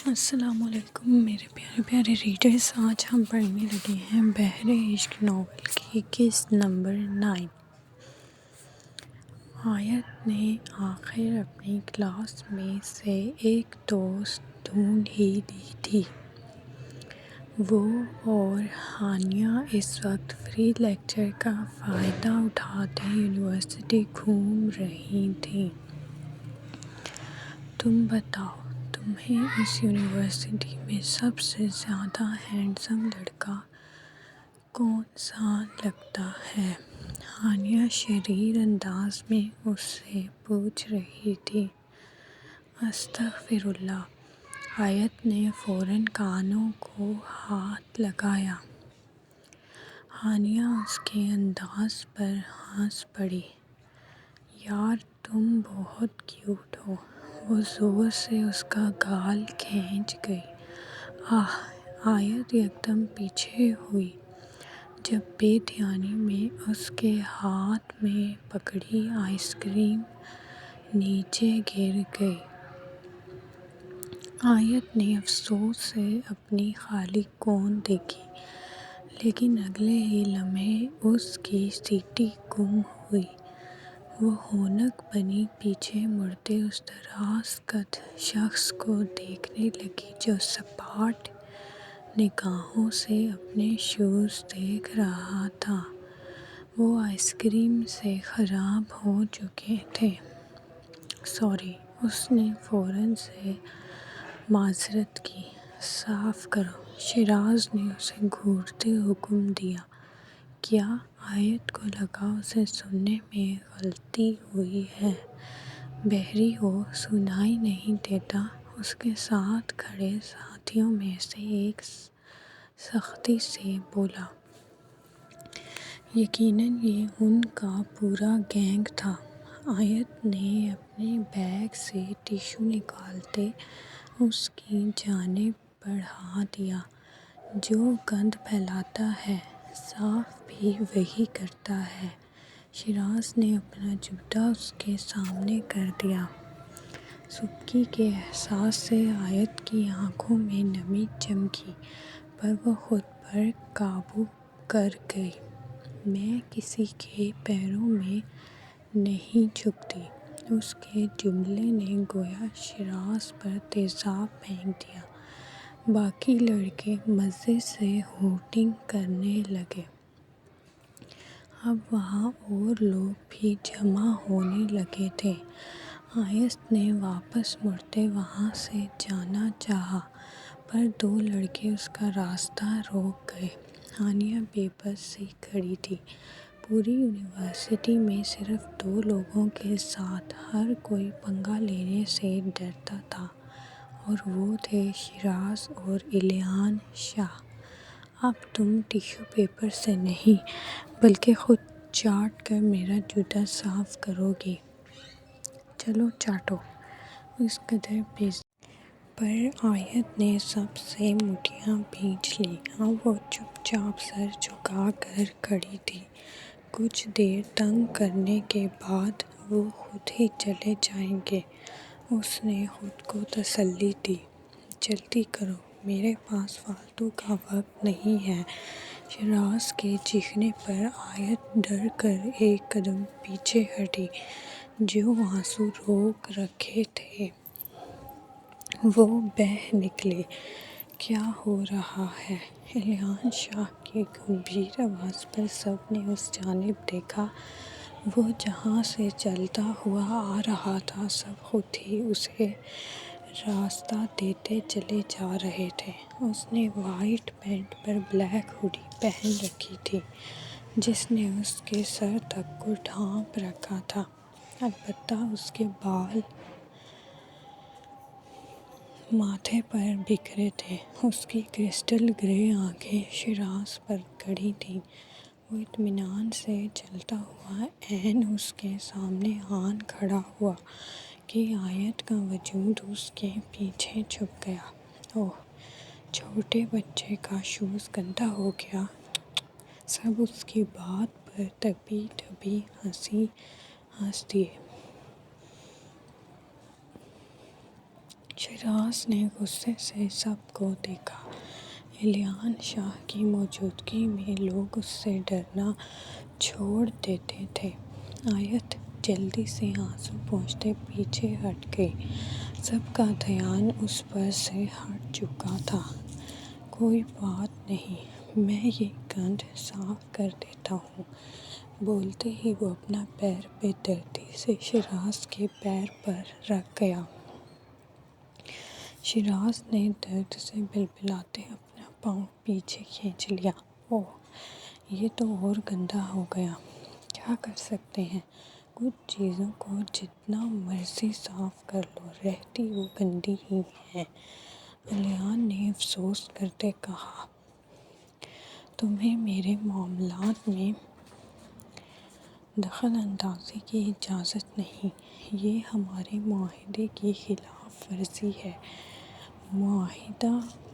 السلام علیکم میرے پیارے پیارے ریڈرز، آج ہم پڑھنے لگے ہیں بحر عشق ناول کی قسط نمبر 9۔ آیت نے آخر اپنی کلاس میں سے ایک دوست ڈھونڈ ہی لی تھی۔ وہ اور ہانیہ اس وقت فری لیکچر کا فائدہ اٹھاتے یونیورسٹی گھوم رہی تھیں۔ تم بتاؤ، تمہیں اس یونیورسٹی میں سب سے زیادہ ہینڈسم لڑکا کون سا لگتا ہے؟ ہانیہ شریر انداز میں اس سے پوچھ رہی تھی۔ استغفر اللہ! آیت نے فوراً کانوں کو ہاتھ لگایا۔ ہانیہ اس کے انداز پر ہنس پڑی۔ یار تم بہت کیوٹ ہو! وہ زور سے اس کا گال کھینچ گئی۔ آہ! آیت یکدم پیچھے ہوئی جب بے دھیانی میں اس کے ہاتھ میں پکڑی آئس کریم نیچے گر گئی۔ آیت نے افسوس سے اپنی خالی گود دیکھی، لیکن اگلے ہی لمحے اس کی سیٹی گم ہوئی۔ وہ ہونک بنی پیچھے مڑتے اس دراز قد شخص کو دیکھنے لگی جو سپاٹ نگاہوں سے اپنے شوز دیکھ رہا تھا۔ وہ آئس کریم سے خراب ہو چکے تھے۔ سوری! اس نے فوراً سے معذرت کی۔ صاف کرو! شیراز نے اسے گھورتے حکم دیا۔ کیا؟ آیت کو لگا اسے سننے میں غلطی ہوئی ہے۔ بحری ہو، سنائی نہیں دیتا؟ اس کے ساتھ کھڑے ساتھیوں میں سے ایک سختی سے بولا۔ یقیناً یہ ان کا پورا گینگ تھا۔ آیت نے اپنے بیگ سے ٹیشو نکالتے اس کی جانب بڑھا دیا۔ جو گند پھیلاتا ہے، صاف بھی وہی کرتا ہے۔ شیراز نے اپنا جوتا اس کے سامنے کر دیا۔ سبکی کے احساس سے آیت کی آنکھوں میں نمی چمکی، پر وہ خود پر قابو کر گئی۔ میں کسی کے پیروں میں نہیں جھکتی۔ اس کے جملے نے گویا شیراز پر تیزاب پھینک دیا۔ باقی لڑکے مزے سے ہوٹنگ کرنے لگے۔ اب وہاں اور لوگ بھی جمع ہونے لگے تھے۔ آیت نے واپس مڑتے وہاں سے جانا چاہا، پر دو لڑکے اس کا راستہ روک گئے۔ ہانیہ بے بس سی کھڑی تھی۔ پوری یونیورسٹی میں صرف دو لوگوں کے ساتھ ہر کوئی پنگا لینے سے ڈرتا تھا، اور وہ تھے شیراز اور ایلیان شاہ۔ اب تم ٹیشو پیپر سے نہیں بلکہ خود چاٹ کر میرا جوتا صاف کرو گی۔ چلو چاٹو! اس قدر بےعزتی پر آیت نے سب سے مٹھیاں بھینچ لیں۔ اب وہ چپ چاپ سر جھکا کر کھڑی تھی۔ کچھ دیر تنگ کرنے کے بعد وہ خود ہی چلے جائیں گے، اس نے خود کو تسلی دی۔ جلدی کرو، میرے پاس فالتو کا وقت نہیں ہے۔ شیراز کے چیخنے پر آیت ڈر کر ایک قدم پیچھے ہٹی۔ جو آنسو روک رکھے تھے وہ بہہ نکلے۔ کیا ہو رہا ہے؟ ایلیان شاہ کی گمبھیر آواز پر سب نے اس جانب دیکھا۔ وہ جہاں سے چلتا ہوا آ رہا تھا، سب خود ہی اسے راستہ دیتے چلے جا رہے تھے۔ اس نے وائٹ پینٹ پر بلیک ہوڈی پہن رکھی تھی جس نے اس کے سر تک کو ڈھانپ رکھا تھا، البتہ اس کے بال ماتھے پر بکھرے تھے۔ اس کی کرسٹل گرے آنکھیں شیراز پر گڑی تھیں۔ وہ اطمینان سے چلتا ہوا عین اس کے سامنے آن کھڑا ہوا کہ آیت کا وجود اس کے پیچھے چھپ گیا۔ اوہ! چھوٹے بچے کا شوز گندا ہو گیا۔ سب اس کی بات پر دبی دبی ہنسی ہنس دیے۔ شیراز نے غصے سے سب کو دیکھا۔ الیان شاہ کی موجودگی میں لوگ اس سے ڈرنا چھوڑ دیتے تھے۔ آیت جلدی سے آنسو پوچھتے پیچھے ہٹ گئی۔ سب کا دھیان اس پر سے ہٹ چکا تھا۔ کوئی بات نہیں، میں یہ گند صاف کر دیتا ہوں۔ بولتے ہی وہ اپنا پیر بے دردی سے شیراز کے پیر پر رکھ گیا۔ شیراز نے درد سے بلبلاتے اپنا پاؤں پیچھے کھینچ لیا۔ اوہ، یہ تو اور گندا ہو گیا۔ کیا کر سکتے ہیں، کچھ چیزوں کو جتنا مرضی صاف کر لو، رہتی وہ گندی ہی ہیں۔ الیان نے افسوس کرتے کہا، تمہیں میرے معاملات میں دخل اندازی کی اجازت نہیں، یہ ہمارے معاہدے کی خلاف ورزی ہے۔ معاہدہ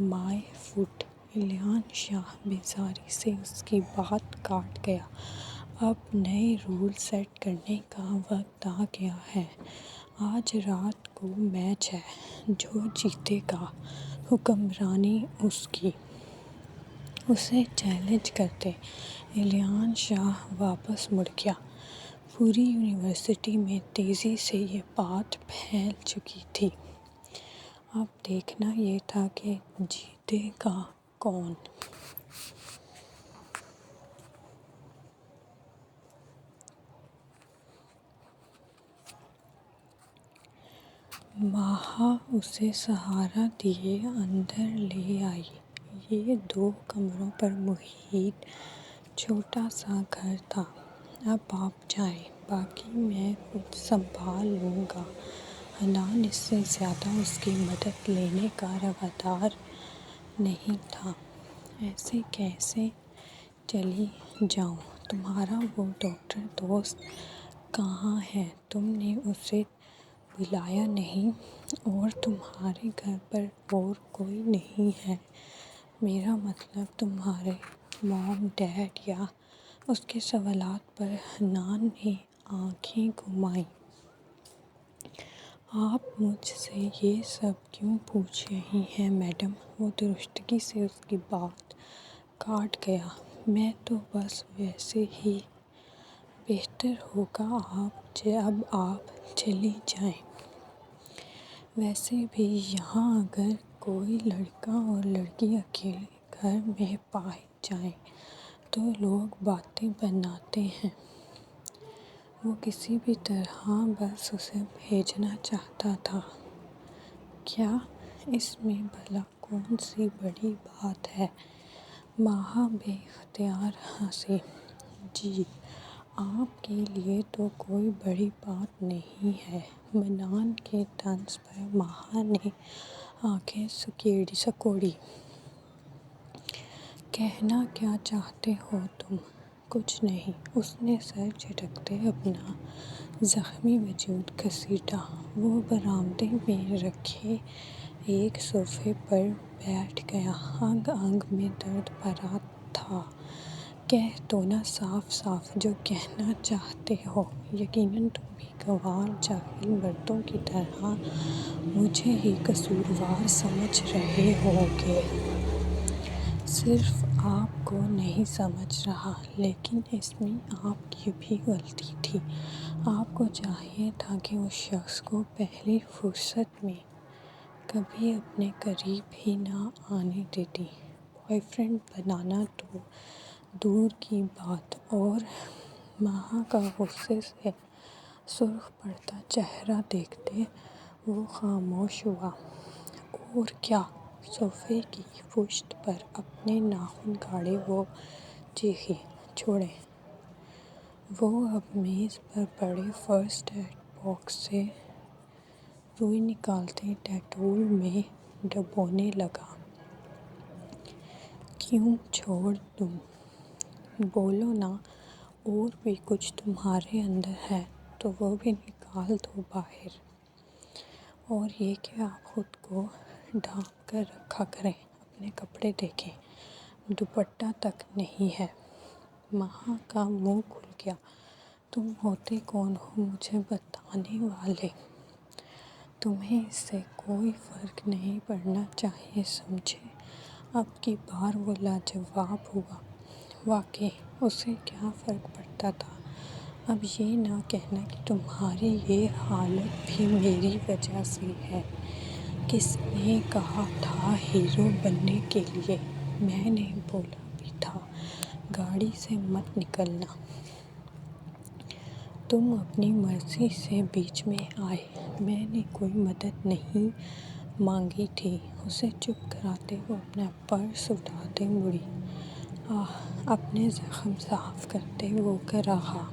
مائے فٹ۔ الیان شاہ بیزاری سے اس کی بات کاٹ گیا۔ اب نئے رول سیٹ کرنے کا وقت آ گیا ہے۔ آج رات کو میچ ہے، جو جیتے گا حکمرانی اس کی۔ اسے چیلنج کرتے الیان شاہ واپس مڑ گیا۔ پوری یونیورسٹی میں تیزی سے یہ بات پھیل چکی تھی۔ اب دیکھنا یہ تھا کہ جیتے گا کون۔ ماہا اسے سہارا دیے اندر لے آئی۔ یہ 2 کمروں پر محیط چھوٹا سا گھر تھا۔ اب آپ جائیں، باقی میں خود سنبھال لوں گا۔ حنان اس سے زیادہ اس کی مدد لینے کا روادار نہیں تھا۔ ایسے کیسے چلی جاؤں؟ تمہارا وہ ڈاکٹر دوست کہاں ہے؟ تم نے اسے بلایا نہیں؟ اور تمہارے گھر پر اور کوئی نہیں ہے؟ میرا مطلب تمہارے موم ڈیڈ یا… اس کے سوالات پر حنان نے آنکھیں گھمائیں۔ آپ مجھ سے یہ سب کیوں پوچھ رہی ہیں میڈم؟ وہ درستگی سے اس کی بات کاٹ گیا۔ میں تو بس ویسے ہی… بہتر ہوگا اب آپ چلی جائیں۔ ویسے بھی یہاں اگر کوئی لڑکا اور لڑکی اکیلے گھر میں پائے جائیں تو لوگ باتیں بناتے ہیں۔ وہ کسی بھی طرح بس اسے بھیجنا چاہتا تھا۔ کیا اس میں بھلا کون سی بڑی بات ہے؟ ماہا بے اختیار ہنسی۔ جی، آپ کے لیے تو کوئی بڑی بات نہیں ہے۔ منان کے طنز پر ماہا نے آنکھیں سکوڑی۔ کہنا کیا چاہتے ہو تم؟ کچھ نہیں، اس نے سر جھٹکتے اپنا زخمی وجود گھسیٹا۔ وہ برآمدے میں رکھے ایک صوفے پر بیٹھ گیا۔ انگ انگ میں درد بھرا تھا۔ کہہ دو نا صاف صاف جو کہنا چاہتے ہو۔ یقیناً تم بھی گنوار جاہل مردوں کی طرح مجھے ہی قصوروار سمجھ رہے ہوگے۔ صرف آپ کو نہیں سمجھ رہا، لیکن اس میں آپ کی بھی غلطی تھی۔ آپ کو چاہیے تھا کہ اس شخص کو پہلی فرصت میں کبھی اپنے قریب ہی نہ آنے دیتی۔ بوائے فرینڈ بنانا تو دور کی بات۔ اور ماہا کا غصے سے سرخ پڑتا چہرہ دیکھتے وہ خاموش ہوا۔ اور کیا؟ صوفے کی پشت پر اپنے ناخن گاڑے وہ چیخی۔ چھوڑیں۔ وہ اب میز پر پڑے فرسٹ ایڈ باکس سے روئی نکالتے ڈیٹول میں ڈبونے لگا۔ کیوں چھوڑ دوں؟ بولو نا، اور بھی کچھ تمہارے اندر ہے تو وہ بھی نکال دو باہر۔ اور یہ کہ آپ خود کو ڈھانپ کر رکھا کریں، اپنے کپڑے دیکھیں، دوپٹہ تک نہیں ہے۔ ماہا کا منہ کھل گیا۔ تم ہوتے کون ہو مجھے بتانے والے؟ تمہیں اس سے کوئی فرق نہیں پڑنا چاہیے، سمجھے؟ اب کی بار وہ لاجواب ہوا۔ واقعی اسے کیا فرق پڑتا تھا؟ اب یہ نہ کہنا کہ تمہاری یہ حالت بھی میری وجہ سے ہے۔ کس نے کہا تھا ہیرو بننے کے لیے؟ میں نے بولا بھی تھا گاڑی سے مت نکلنا۔ تم اپنی مرضی سے بیچ میں آئے، میں نے کوئی مدد نہیں مانگی تھی۔ اسے چپ کراتے وہ اپنا پرس اٹھاتے مڑی۔ اپنے زخم صاف کرتے وہ رہا،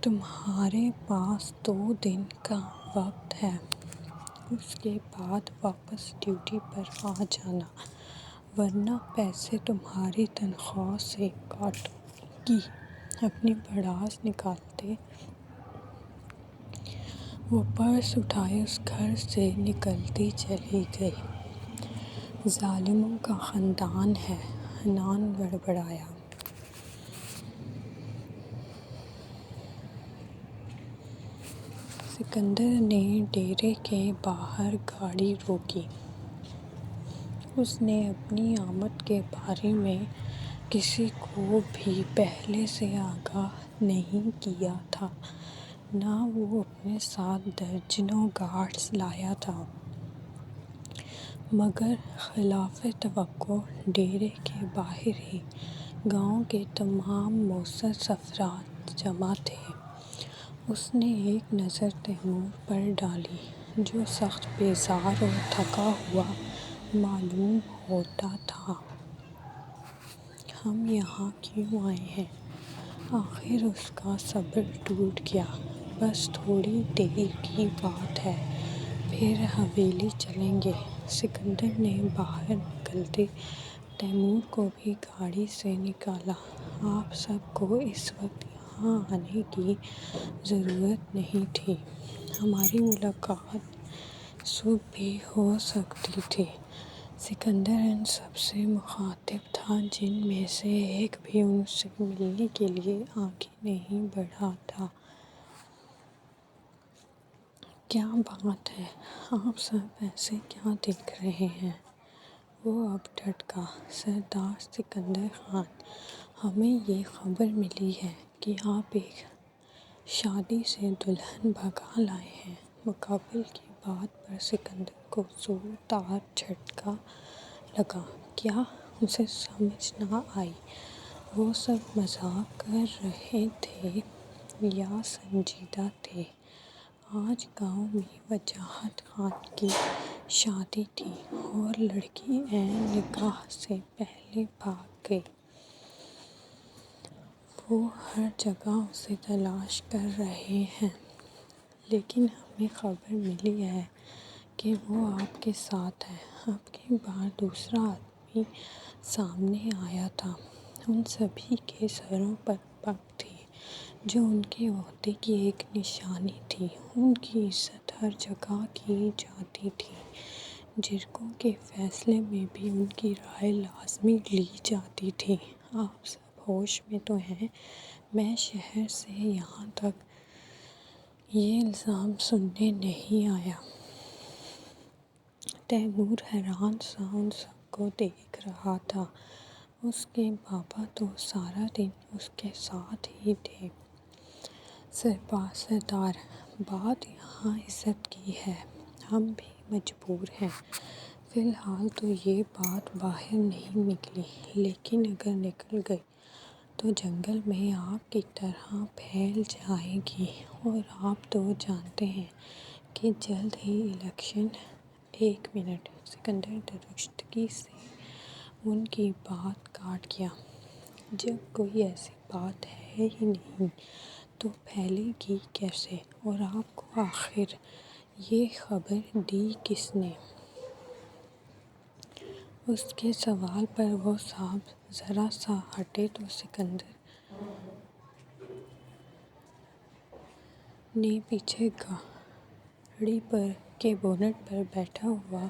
تمہارے پاس 2 دن کا وقت ہے، اس کے بعد واپس ڈیوٹی پر آ جانا، ورنہ پیسے تمہاری تنخواہ سے کاٹوں گی۔ اپنی بڑاس نکالتے وہ پرس اٹھائے اس گھر سے نکلتی چلی گئی۔ ظالموں کا خاندان ہے، حنان بڑبڑایا۔ سکندر نے ڈیرے کے باہر گاڑی روکی۔ اس نے اپنی آمد کے بارے میں کسی کو بھی پہلے سے آگاہ نہیں کیا تھا، نہ وہ اپنے ساتھ درجنوں گارڈز لایا تھا، مگر خلاف توقع ڈیرے کے باہر ہی گاؤں کے تمام معزز افراد جمع تھے۔ اس نے ایک نظر تیمور پر ڈالی، جو سخت بیزار اور تھکا ہوا معلوم ہوتا تھا۔ ہم یہاں کیوں آئے ہیں؟ آخر اس کا صبر ٹوٹ گیا۔ بس تھوڑی دیر کی بات ہے، پھر حویلی چلیں گے۔ سکندر نے باہر نکلتے تیمور کو بھی گاڑی سے نکالا۔ آپ سب کو اس وقت یہاں آنے کی ضرورت نہیں تھی، ہماری ملاقات صبح بھی ہو سکتی تھی۔ سکندر ان سب سے مخاطب تھا، جن میں سے ایک بھی ان سے ملنے کے لیے آگے نہیں بڑھا تھا۔ کیا بات ہے؟ آپ سب ایسے کیا دیکھ رہے ہیں؟ وہ اب ڈٹ گیا۔ سردار سکندر خان، ہمیں یہ خبر ملی ہے کہ آپ ایک شادی سے دلہن بھگا لائے ہیں۔ مقابل کی بات پر سکندر کو زوردار جھٹکا لگا۔ کیا؟ اسے سمجھ نہ آئی۔ وہ سب مذاق کر رہے تھے یا سنجیدہ تھے؟ آج گاؤں میں وجاہت خان کی شادی تھی اور لڑکی عین نکاح سے پہلے بھاگ گئی۔ وہ ہر جگہ اسے تلاش کر رہے ہیں، لیکن ہمیں خبر ملی ہے کہ وہ آپ کے ساتھ ہے۔ اب کی بار دوسرا آدمی سامنے آیا تھا۔ ان سبھی کے سروں پر پگ تھی، جو ان کے عہدے کی ایک نشانی تھی۔ ان کی عزت ہر جگہ کی جاتی تھی۔ جرگوں کے فیصلے میں بھی ان کی رائے لازمی لی جاتی تھی۔ آپ سب ہوش میں تو ہیں؟ میں شہر سے یہاں تک یہ الزام سننے نہیں آیا۔ تیمور حیران سا ان سب کو دیکھ رہا تھا۔ اس کے بابا تو سارا دن اس کے ساتھ ہی تھے۔ سردار، بات یہاں عزت کی ہے، ہم بھی مجبور ہیں۔ فی الحال تو یہ بات باہر نہیں نکلی، لیکن اگر نکل گئی تو جنگل میں آگ کی طرح پھیل جائے گی، اور آپ تو جانتے ہیں کہ جلد ہی الیکشن۔ 1 منٹ، سکندر درستگی سے ان کی بات کاٹ گیا۔ جب کوئی ایسی بات ہے ہی نہیں تو پھیلے گی کیسے؟ اور آپ کو آخر یہ خبر دی کس نے؟ اس کے سوال پر وہ صاحب ذرا سا ہٹے تو سکندر نے پیچھے گاڑی کے بونٹ پر بیٹھا ہوا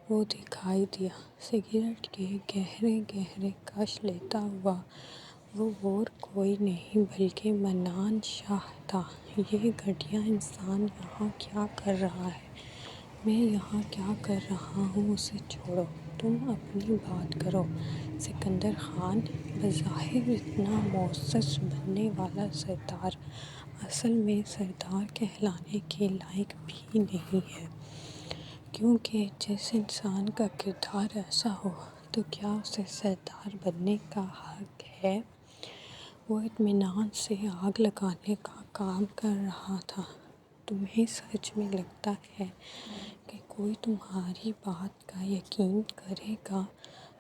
وہ دکھائی دیا۔ سگریٹ کے گہرے گہرے کش لیتا ہوا وہ اور کوئی نہیں بلکہ منان شاہ تھا۔ یہ گھٹیا انسان یہاں کیا کر رہا ہے؟ میں یہاں کیا کر رہا ہوں اسے چھوڑو، تم اپنی بات کرو۔ سکندر خان بظاہر اتنا معزز بننے والا سردار اصل میں سردار کہلانے کے لائق بھی نہیں ہے، کیونکہ جس انسان کا کردار ایسا ہو تو کیا اسے سردار بننے کا حق ہے؟ وہ اطمینان سے آگ لگانے کا کام کر رہا تھا۔ تمہیں سچ میں لگتا ہے کہ کوئی تمہاری بات کا یقین کرے گا؟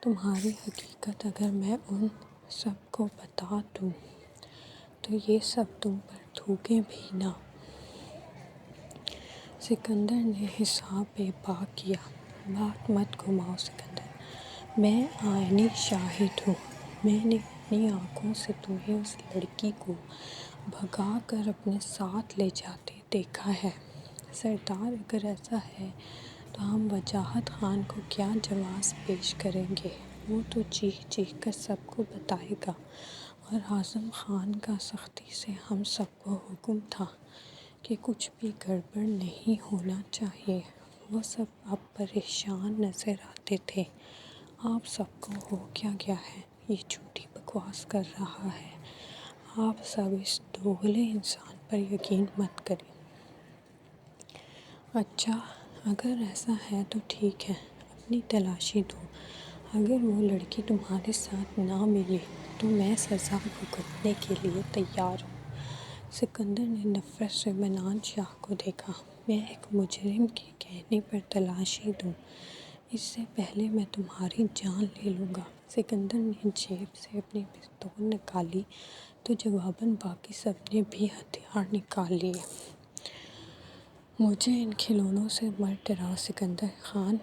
تمہاری حقیقت اگر میں ان سب کو بتا دوں تو یہ سب تم پر تھوکیں بھی نہ۔ سکندر نے حساب بے باک کیا۔ بات مت گھماؤ سکندر، میں عینی شاہد ہوں۔ میں نے اپنی آنکھوں سے تمہیں اس لڑکی کو بھگا کر اپنے ساتھ لے جاتے دیکھا ہے۔ سردار اگر ایسا ہے تو ہم وجاہت خان کو کیا جواز پیش کریں گے؟ وہ تو چیخ چیخ کر سب کو بتائے گا، اور اعظم خان کا سختی سے ہم سب کو حکم تھا کہ کچھ بھی گڑبڑ نہیں ہونا چاہیے۔ وہ سب اب پریشان نظر آتے تھے۔ آپ سب کو ہو کیا گیا ہے؟ یہ جھوٹی بکواس کر رہا ہے۔ آپ سب اس دوغلے انسان پر یقین مت کریں۔ اچھا، اگر ایسا ہے تو ٹھیک ہے، اپنی تلاشی دو۔ اگر وہ لڑکی تمہارے ساتھ نہ ملی تو میں سزا بھگتنے کے لیے تیار ہوں۔ سکندر نے نفرت سے منان شاہ کو دیکھا۔ میں ایک مجرم کے کہنے پر تلاشی دوں، اس سے پہلے میں تمہاری جان لے لوں گا۔ سکندر نے جیب سے اپنی پستول نکالی تو جواباً باقی سب نے بھی ہتھیار نکال لیے۔ مجھے ان کھلونوں سے مت ڈراؤ سکندر خان،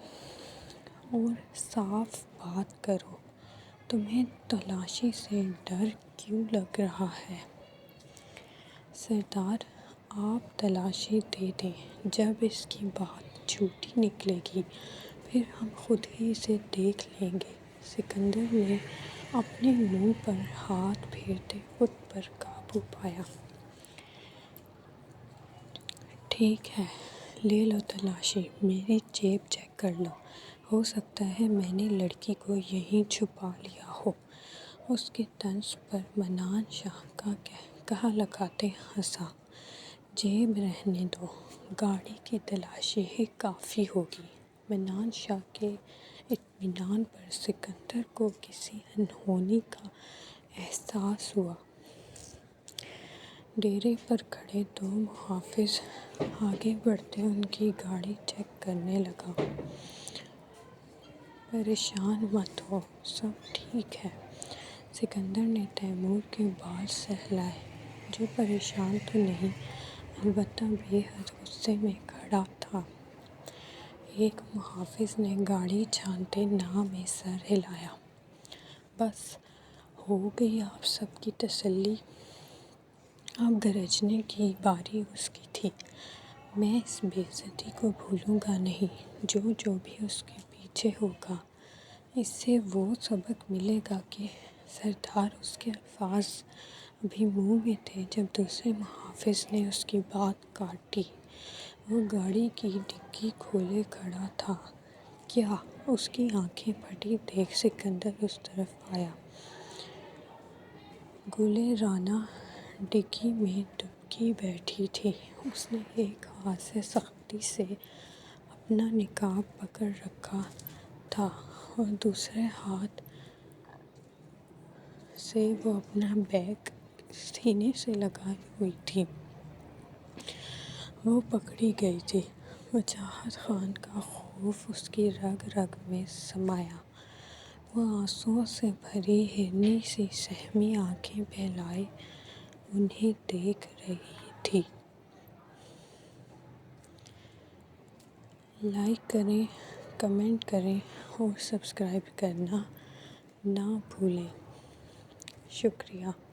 اور صاف بات کرو، تمہیں تلاشی سے ڈر کیوں لگ رہا ہے؟ سردار، آپ تلاشی دے دیں، جب اس کی بات جھوٹی نکلے گی پھر ہم خود ہی اسے دیکھ لیں گے۔ سکندر نے اپنے منہ پر ہاتھ پھیرتے خود پر قابو پایا۔ ٹھیک ہے، لے لو تلاشی، میری جیب چیک کر لو، ہو سکتا ہے میں نے لڑکی کو یہیں چھپا لیا ہو۔ اس کے طنز پر منان شاہ کا قہقہہ لگاتے ہنسا۔ جیب رہنے دو، گاڑی کی تلاشی ہی کافی ہوگی۔ منان شاہ کے اطمینان پر سکندر کو کسی انہونی کا احساس ہوا۔ ڈیرے پر کھڑے دو محافظ آگے بڑھتے ان کی گاڑی چیک کرنے لگا۔ پریشان مت ہو، سب ٹھیک ہے۔ سکندر نے تیمور کے بال سہلائے، جو پریشان تو نہیں البتہ بے حد غصے میں کھڑا تھا۔ ایک محافظ نے گاڑی چھانتے نہ میں سر ہلایا۔ بس ہو گئی آپ سب کی تسلی؟ اب گرجنے کی باری اس کی تھی۔ میں اس بے عزتی کو بھولوں گا نہیں۔ جو بھی اس کے پیچھے ہوگا، اس سے وہ سبق ملے گا کہ سردار، اس کے الفاظ ابھی منہ میں تھے جب دوسرے محافظ نے اس کی بات کاٹ دی۔ وہ گاڑی کی ڈگی کھولے کھڑا تھا۔ کیا؟ اس کی آنکھیں پھٹی دیکھ سکندر اس طرف آیا۔ گلِ رانا ڈگی میں ڈبکی بیٹھی تھی۔ اس نے ایک ہاتھ سے سختی سے اپنا نقاب پکڑ رکھا تھا اور دوسرے ہاتھ سے وہ اپنا بیگ سینے سے لگائی ہوئی تھی۔ وہ پکڑی گئی تھی۔ وجاہت خان کا خوف اس کی رگ رگ میں سمایا۔ وہ آنسوؤں سے بھری ہرنی سی سہمی آنکھیں پھیلائے انہیں دیکھ رہی تھی۔ لائک کریں، کمنٹ کریں اور سبسکرائب کرنا نہ بھولیں۔ شکریہ۔